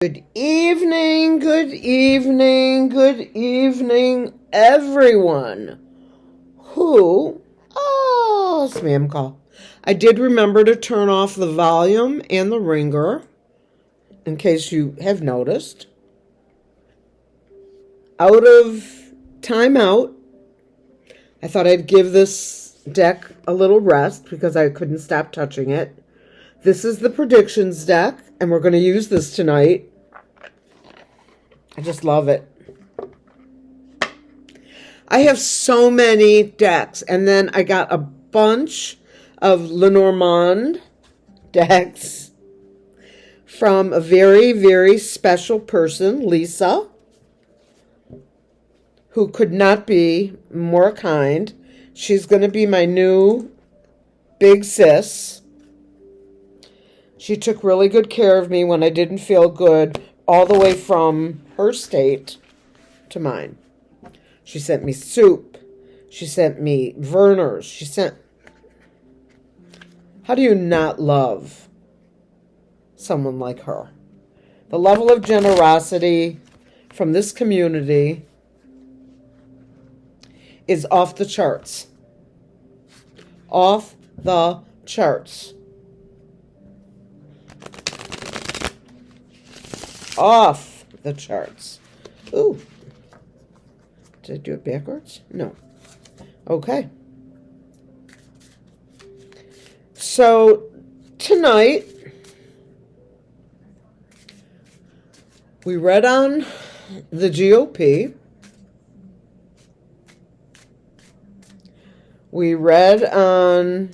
Good evening, good evening, good evening, everyone. Spam call. I did remember to turn off the volume and the ringer, in case you have noticed. Out of timeout, I thought I'd give this deck a little rest because I couldn't stop touching it. This is the predictions deck, and we're going to use this tonight. I just love it. I have so many decks, and then I got a bunch of Lenormand decks from a very, very special person, Lisa, who could not be more kind. She's going to be my new big sis. She took really good care of me when I didn't feel good, all the way from her state to mine. She sent me soup. She sent me Vernors. How do you not love someone like her? The level of generosity from this community is off the charts. Off the charts. Off the charts. Ooh. Did I do it backwards? No. Okay. So, tonight, we read on the GOP. We read on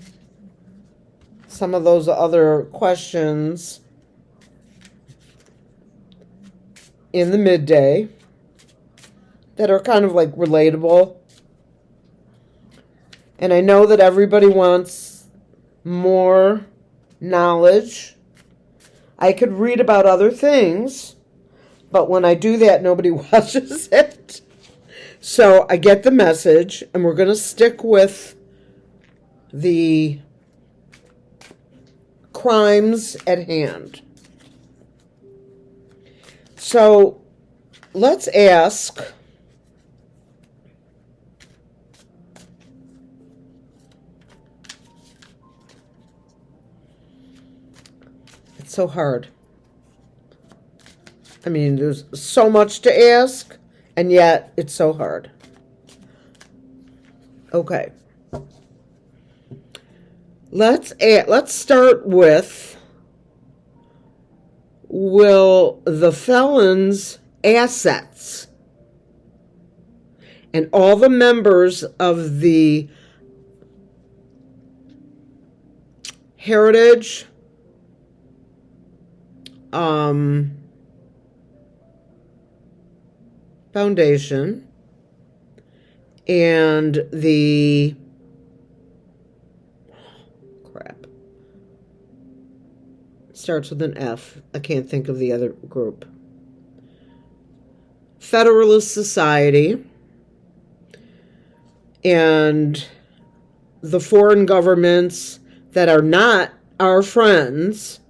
some of those other questions in the midday that are kind of like relatable. And I know that everybody wants more knowledge. I could read about other things, but when I do that, nobody watches it. So I get the message, and we're going to stick with the crimes at hand. So let's ask, it's so hard. I mean, there's so much to ask, and yet it's so hard. Okay. Let's start with, will the felons' assets and all the members of the Heritage Foundation and the starts with an F. I can't think of the other group. Federalist Society and the foreign governments that are not our friends,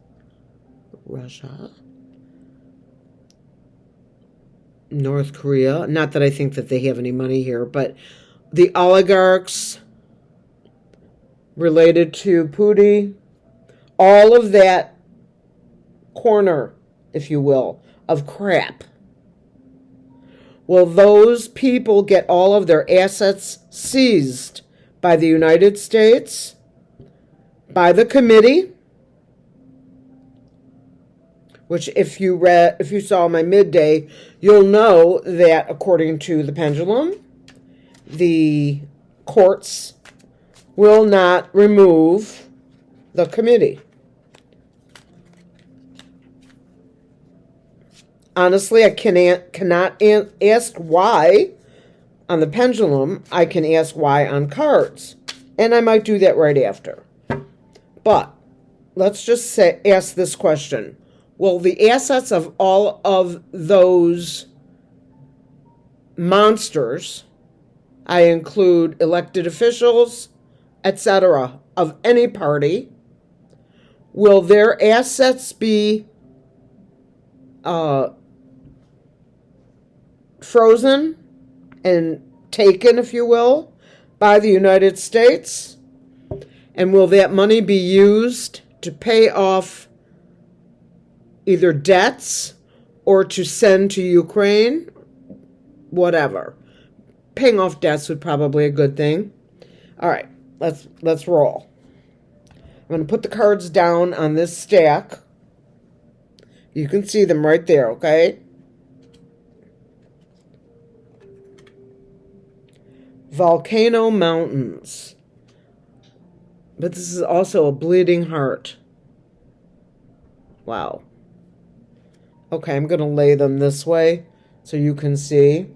Russia, North Korea, not that I think that they have any money here, but the oligarchs related to Putin, all of that corner, if you will, of crap. Will those people get all of their assets seized by the United States, by the committee, which if you saw my midday, you'll know that according to the Pendulum, the courts will not remove the committee. Honestly, I cannot ask why on the Pendulum. I can ask why on cards. And I might do that right after. But let's just ask this question. Will the assets of all of those monsters, I include elected officials, etc., of any party, will their assets be uh, frozen and taken, if you will, by the United States? And will that money be used to pay off either debts or to send to Ukraine? Whatever. Paying off debts would probably be a good thing. All right, let's roll. I'm going to put the cards down on this stack. You can see them right there, okay? Volcano Mountains. But this is also a bleeding heart. Wow. Okay, I'm going to lay them this way so you can see.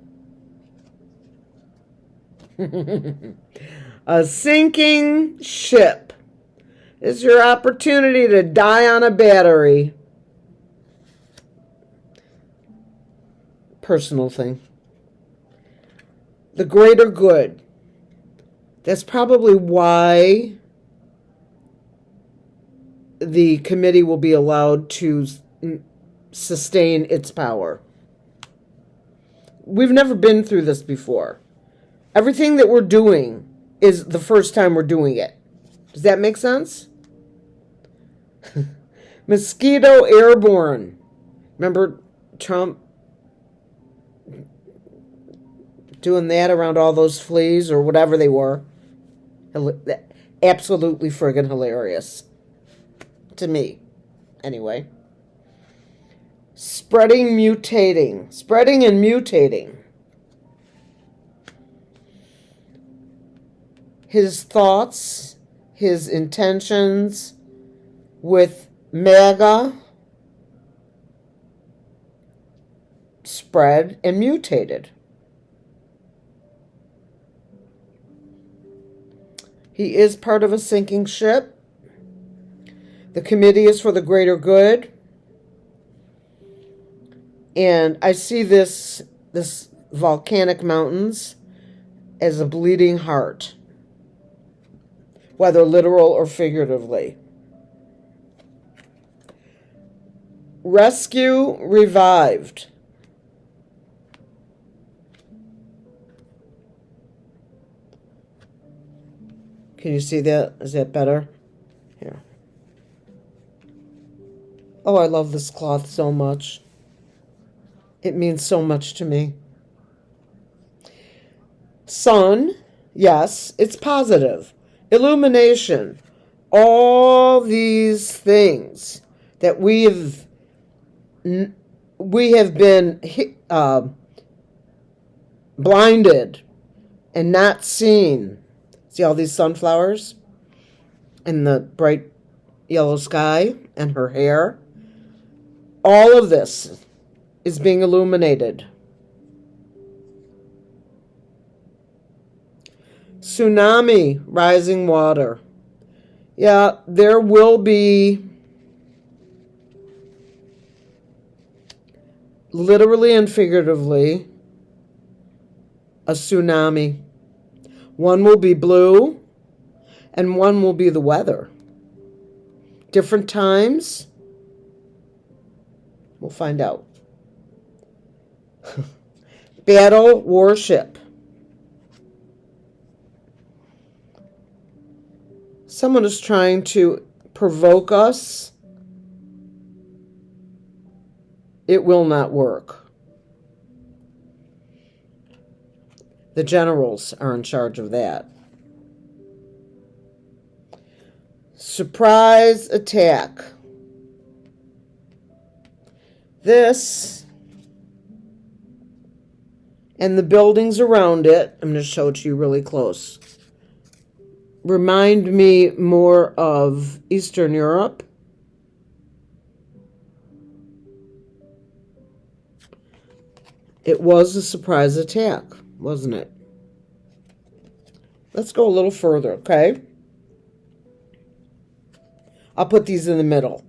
A sinking ship. It's your opportunity to die on a battery. Personal thing. The greater good. That's probably why the committee will be allowed to sustain its power. We've never been through this before. Everything that we're doing is the first time we're doing it. Does that make sense? Mosquito airborne. Remember Trump doing that around all those fleas or whatever they were? Absolutely friggin' hilarious. To me. Anyway. Spreading and mutating. His thoughts, his intentions with MAGA spread and mutated. He is part of a sinking ship. The committee is for the greater good. And I see this volcanic mountains as a bleeding heart, whether literal or figuratively. Rescue revived. Can you see that? Is that better? Here. Oh, I love this cloth so much. It means so much to me. Sun, yes, it's positive. Illumination. All these things that we have been blinded and not seen. See all these sunflowers and the bright yellow sky and her hair? All of this is being illuminated. Tsunami, rising water. Yeah, there will be literally and figuratively a tsunami. One will be blue and one will be the weather. Different times. We'll find out. Battle warship. Someone is trying to provoke us. It will not work. The generals are in charge of that. Surprise attack. This and the buildings around it, I'm going to show it to you really close, remind me more of Eastern Europe. It was a surprise attack, wasn't it? Let's go a little further, okay? I'll put these in the middle.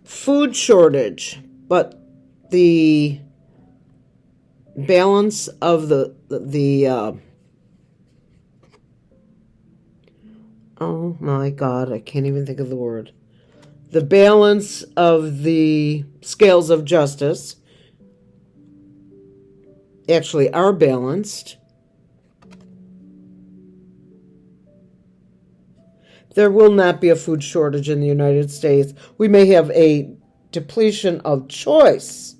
Food shortage, but the balance of the oh my God, I can't even think of the word. The balance of the scales of justice actually are balanced. There will not be a food shortage in the United States. We may have a depletion of choice.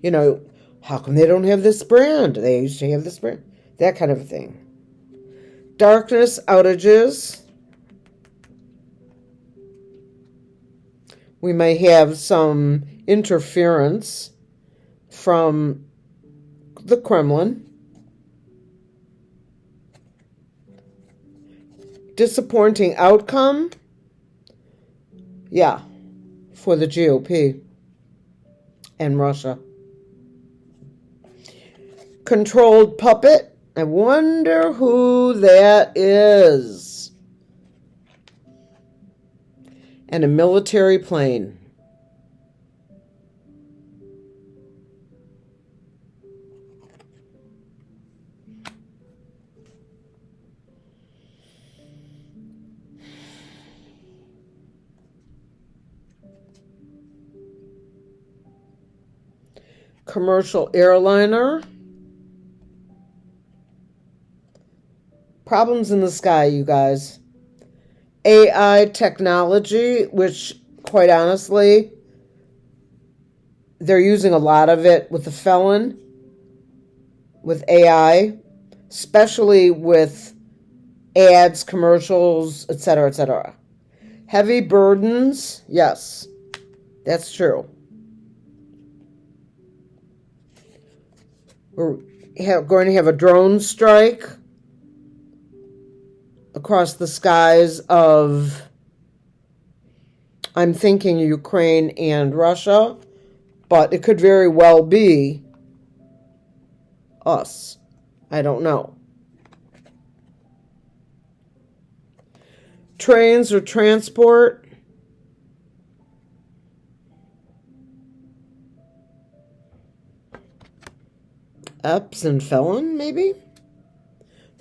You know, how come they don't have this brand? They used to have this brand. That kind of thing. Darkness, outages. We may have some interference from the Kremlin. Disappointing outcome. Yeah, for the GOP and Russia. Controlled puppet. I wonder who that is. And a military plane. Commercial airliner. Problems in the sky, you guys. AI technology, which, quite honestly, they're using a lot of it with the felon, with AI, especially with ads, commercials, etc., etc. Heavy burdens, yes, that's true. We're going to have a drone strike across the skies of, I'm thinking, Ukraine and Russia, but it could very well be us. I don't know. Trains or transport. Ups and felon, maybe?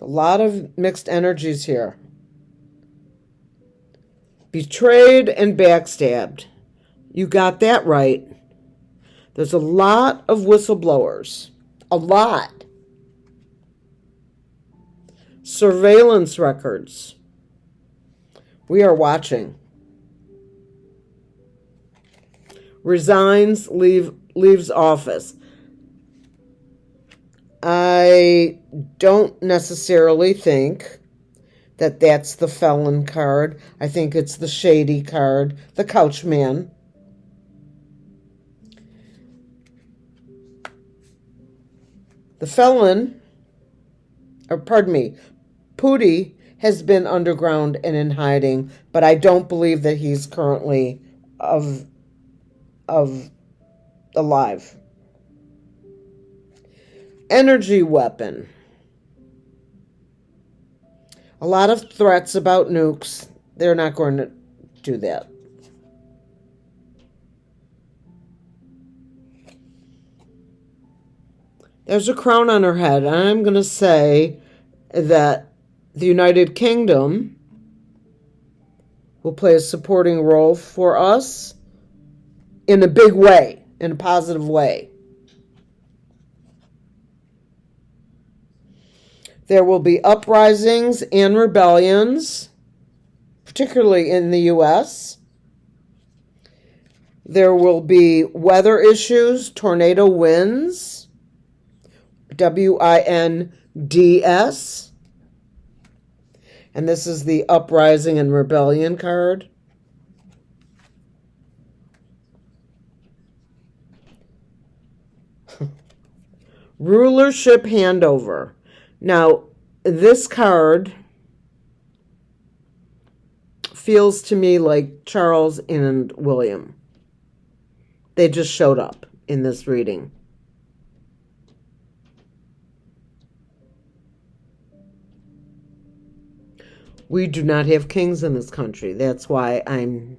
A lot of mixed energies here. Betrayed and backstabbed. You got that right. There's a lot of whistleblowers. A lot. Surveillance records. We are watching. Resigns, leaves office. I don't necessarily think that that's the felon card. I think it's the shady card, the couch man. The felon, Pooty has been underground and in hiding, but I don't believe that he's currently alive. Energy weapon. A lot of threats about nukes. They're not going to do that. There's a crown on her head. I'm going to say that the United Kingdom will play a supporting role for us in a big way, in a positive way. There will be uprisings and rebellions, particularly in the U.S. There will be weather issues, tornado winds, WINDS. And this is the uprising and rebellion card. Rulership handover. Now, this card feels to me like Charles and William. They just showed up in this reading. We do not have kings in this country. That's why I'm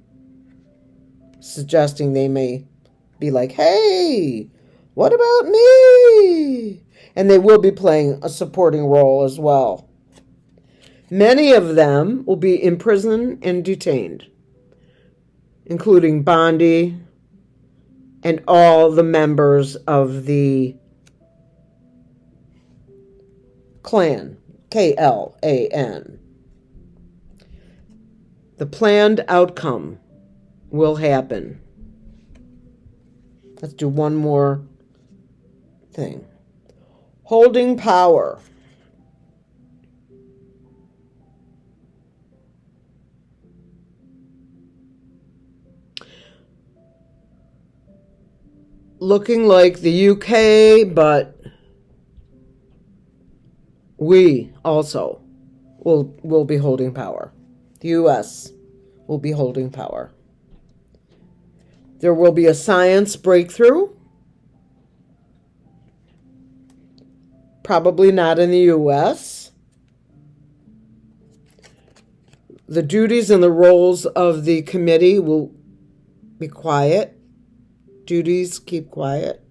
suggesting they may be like, hey, what about me? And they will be playing a supporting role as well. Many of them will be imprisoned and detained including Bondi and all the members of the Klan, Klan. The planned outcome will happen. Let's do one more thing. Holding power. Looking like the UK, but we also will be holding power. The US will be holding power. There will be a science breakthrough. Probably not in the US. The duties and the roles of the committee will be quiet. Duties, keep quiet.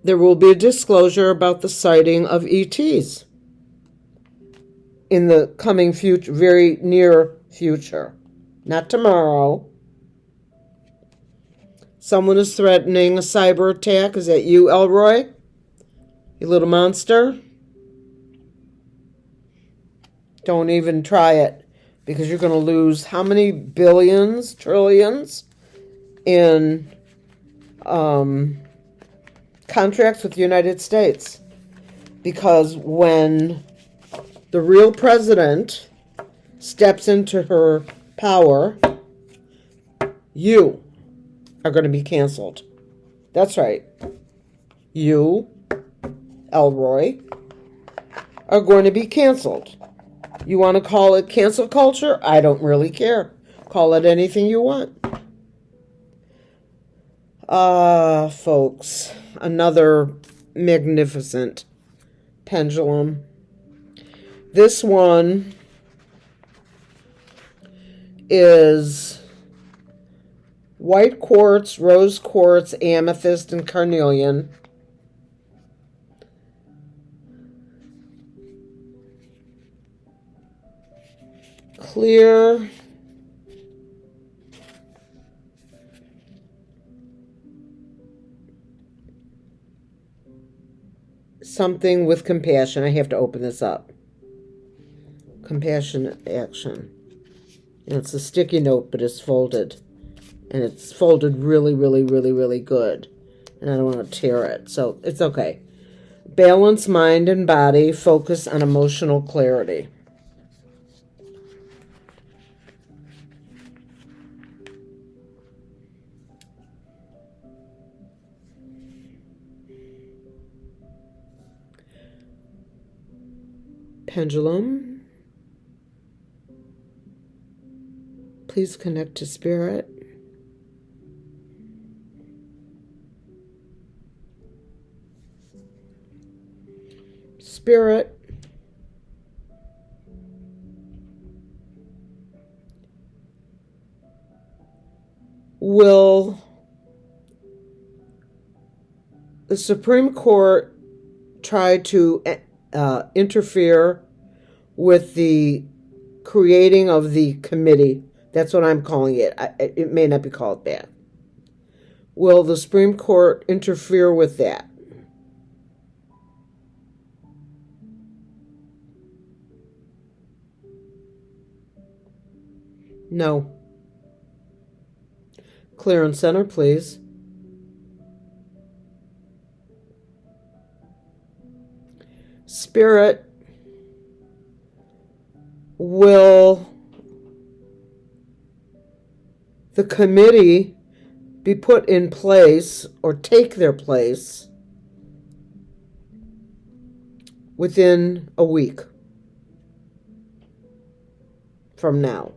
There will be a disclosure about the sighting of ETs in the coming future, very near future. Not tomorrow. Someone is threatening a cyber attack. Is that you, Elroy? You little monster? Don't even try it, because you're going to lose how many billions, trillions in contracts with the United States. Because when the real president steps into her power, you are going to be canceled. That's right. You, Elroy, are going to be canceled. You want to call it cancel culture? I don't really care. Call it anything you want. Folks, another magnificent pendulum. This one is white quartz, rose quartz, amethyst, and carnelian. Clear. Something with compassion. I have to open this up. Compassionate action. And it's a sticky note, but it's folded. And it's folded really, really, really, really good. And I don't want to tear it, so it's okay. Balance mind and body. Focus on emotional clarity. Pendulum. Please connect to spirit. Spirit will the Supreme Court try to interfere with the creating of the committee? That's what I'm calling it. It may not be called that. Will the Supreme Court interfere with that? No. Clear and center, please. Spirit will the committee be put in place or take their place within a week from now.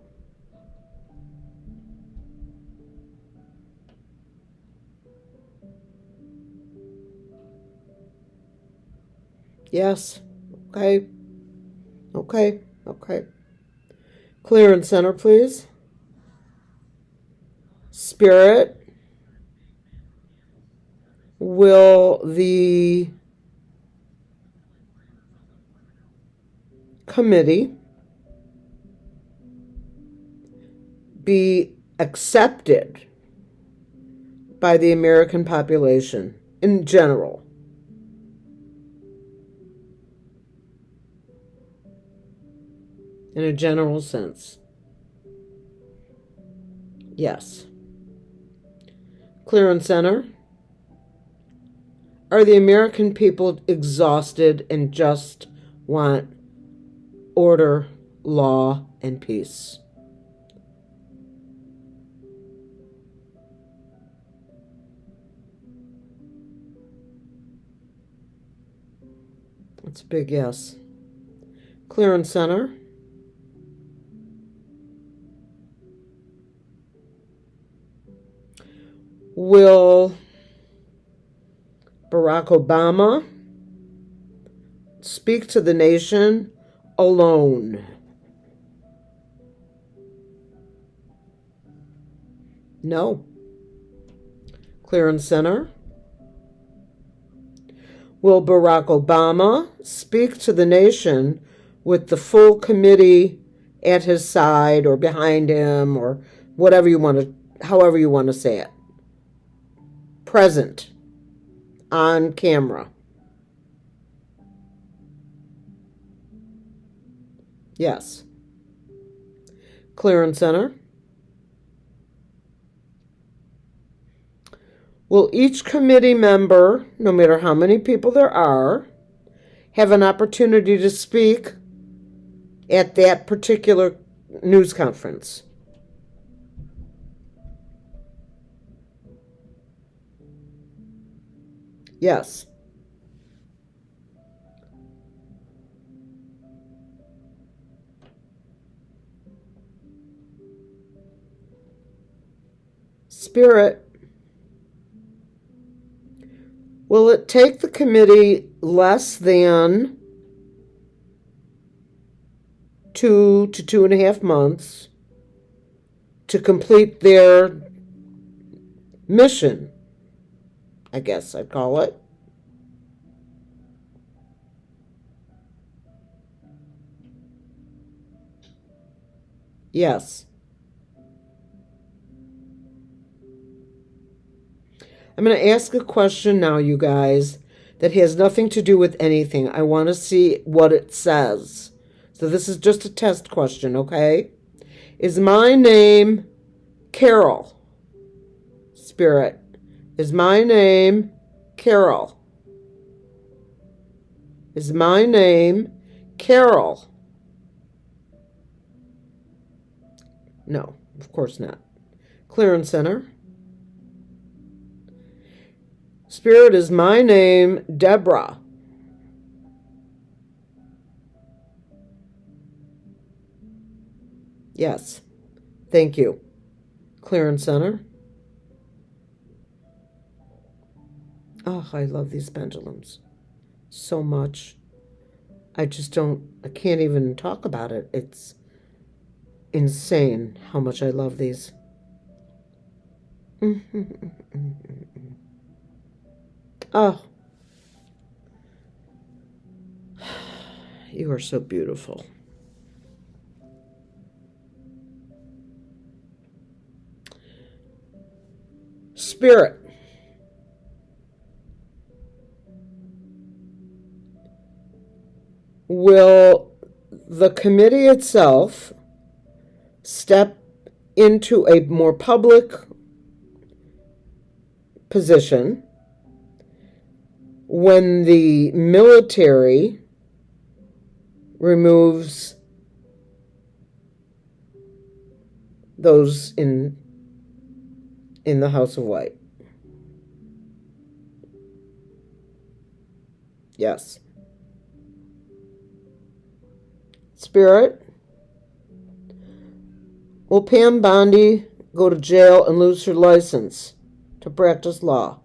Yes. Okay. Okay. Okay. Clear and center, please. Spirit, will the committee be accepted by the American population in general? In a general sense. Yes. Clear and center. Are the American people exhausted and just want order, law, and peace? That's a big yes. Clear and center. Will Barack Obama speak to the nation alone? No. Clear and center. Will Barack Obama speak to the nation with the full committee at his side or behind him, or whatever you want to, however you want to say it? Present on camera. Yes. Clear and center. Will each committee member, no matter how many people there are, have an opportunity to speak at that particular news conference? Yes. Spirit. Will it take the committee less than 2 to 2.5 months to complete their mission? I guess I'd call it. Yes. I'm going to ask a question now, you guys, that has nothing to do with anything. I want to see what it says. So this is just a test question, okay? Is my name Carol? Spirit. Is my name Carol? Is my name Carol? No, of course not. Clear and center. Spirit, is my name Deborah? Yes. Thank you. Clear and center. Oh, I love these pendulums so much. I can't even talk about it. It's insane how much I love these. Oh, you are so beautiful. Spirit. Will the committee itself step into a more public position when the military removes those in the House of White? Yes. Spirit, will Pam Bondi go to jail and lose her license to practice law?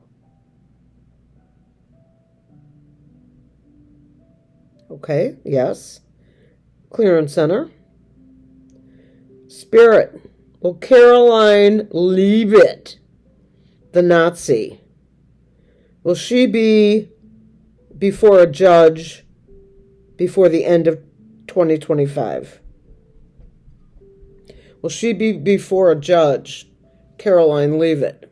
Okay, yes. Clear and center. Spirit, will Caroline Leavitt, the Nazi, will she be before a judge before the end of 2025. Will she be before a judge? Caroline Leavitt.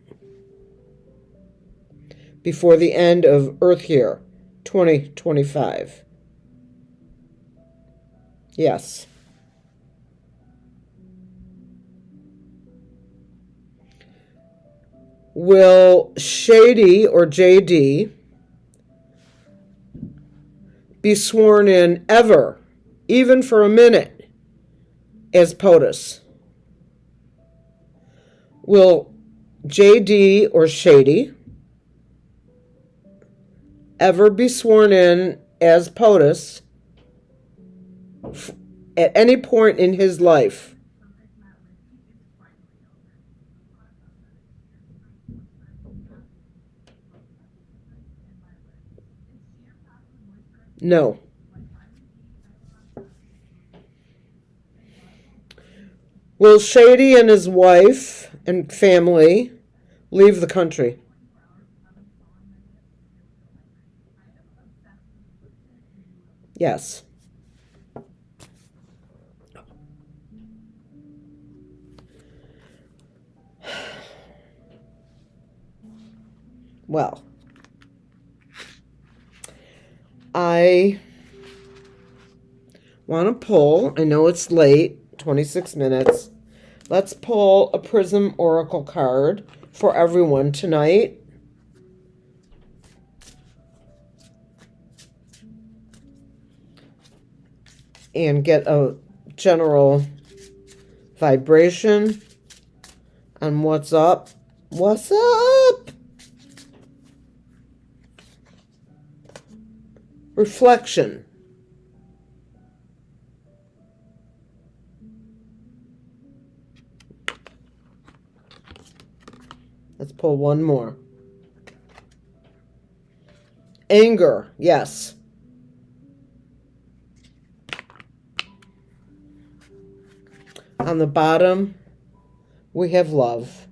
Before the end of Earth Year, 2025. Yes. Will Shady or JD be sworn in ever, even for a minute, as POTUS? Will JD or Shady ever be sworn in as POTUS at any point in his life? No. Will Shady and his wife and family leave the country? Yes. Well, I want to pull, I know it's late, 26 minutes. Let's pull a Prism Oracle card for everyone tonight. And get a general vibration on what's up. What's up? Reflection. Let's pull one more. Anger, yes. On the bottom, we have love.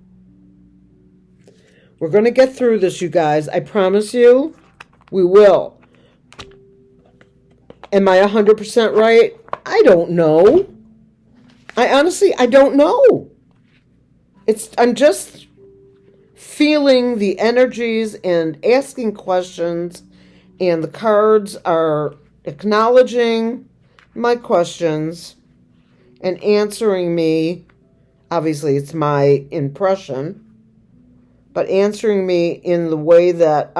We're going to get through this, you guys. I promise you, we will. Am I 100% right? I don't know. I don't know. I'm just feeling the energies and asking questions, and the cards are acknowledging my questions and answering me. Obviously, it's my impression, but answering me in the way that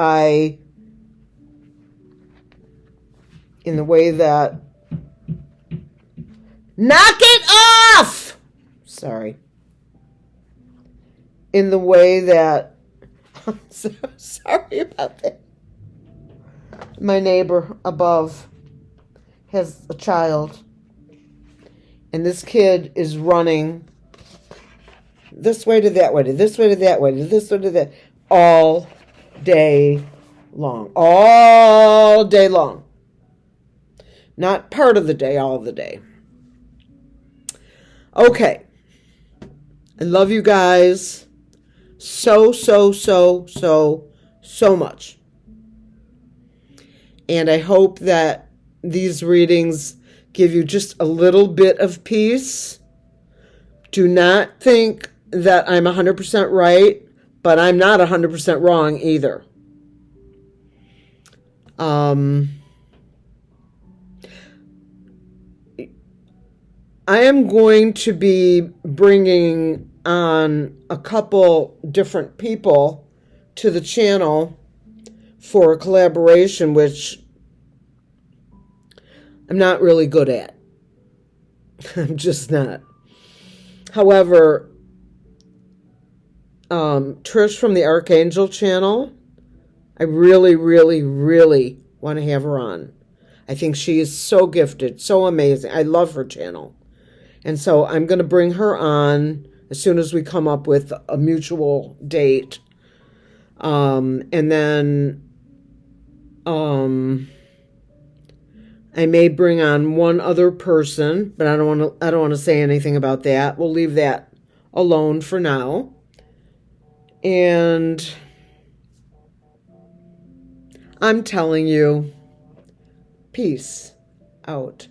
knock it off! Sorry. In the way that, I'm so sorry about that. My neighbor above has a child, and this kid is running this way to that way, to this way to that way, to this way to that, all day long. All day long. Not part of the day, all of the day. Okay. I love you guys so much. And I hope that these readings give you just a little bit of peace. Do not think that I'm 100% right, but I'm not 100% wrong either. I am going to be bringing on a couple different people to the channel for a collaboration, which I'm not really good at. I'm just not. However, Trish from the Archangel channel, I really want to have her on. I think she is so gifted, so amazing. I love her channel. And so I'm going to bring her on as soon as we come up with a mutual date. And then I may bring on one other person, but I don't want to say anything about that. We'll leave that alone for now. And I'm telling you, peace out.